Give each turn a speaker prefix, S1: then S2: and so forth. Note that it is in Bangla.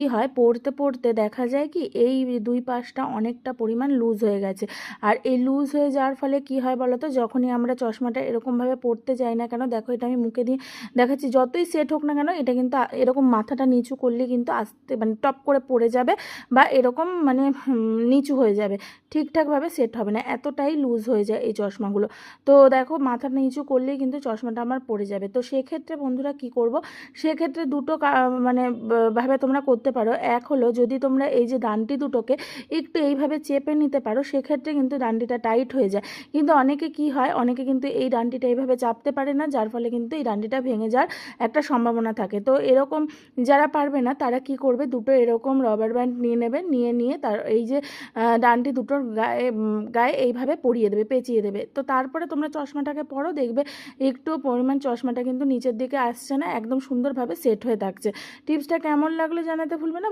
S1: কি হয়, পড়তে পড়তে দেখা যায় কি এই দুই পাশটা অনেকটা পরিমাণ লুজ হয়ে গেছে। আর এই লুজ হয়ে যাওয়ার ফলে কি হয় বলো তো, যখনই আমরা চশমাটা এরকমভাবে পড়তে যাই না কেন, দেখো এটা আমি মুখে দিয়ে দেখাচ্ছি, যতই সেট হোক না কেন এটা কিন্তু এরকম মাথাটা নিচু করলে কিন্তু আস্তে মানে টপ করে পড়ে যাবে, বা এরকম মানে নিচু হয়ে যাবে, ঠিকঠাকভাবে সেট হবে না, এতটাই লুজ হয়ে যায় এই চশমাগুলো। তো দেখো মাথাটা নিচু করলেই কিন্তু চশমাটা আমার পড়ে যাবে। তো সেক্ষেত্রে বন্ধুরা কি করব, সেক্ষেত্রে দুটো মানে ভাবে তোমরা করতে পারো। এক হলো, যদি তোমরা এই যে ডান্ডি দুটোকে একটু এইভাবে চেপে নিতে পারো, সেক্ষেত্রে কিন্তু ডান্ডিটা টাইট হয়ে যায়। কিন্তু অনেকে কি হয়, অনেকে কিন্তু এই ডান্ডিটা এইভাবে চাপতে পারে না, যার ফলে কিন্তু এই ডান্ডিটা ভেঙে যাওয়ার একটা সম্ভাবনা থাকে। তো এরকম যারা পারবে না তারা কি করবে, দুটো এরকম রবার ব্যান্ড নিয়ে নেবে, নিয়ে তার এই যে ডান্ডি দুটোর গায়ে এইভাবে পরিয়ে দেবে, পেঁচিয়ে দেবে। তো তারপরে তোমরা চশমাটাকে পরো, দেখবে একটু পরিমাণ চশমাটা কিন্তু নিচের দিকে আসছে না, একদম সুন্দরভাবে সেট হয়ে থাকছে। টিপসটা কেমন লাগলো জানাতে ভুলবে না।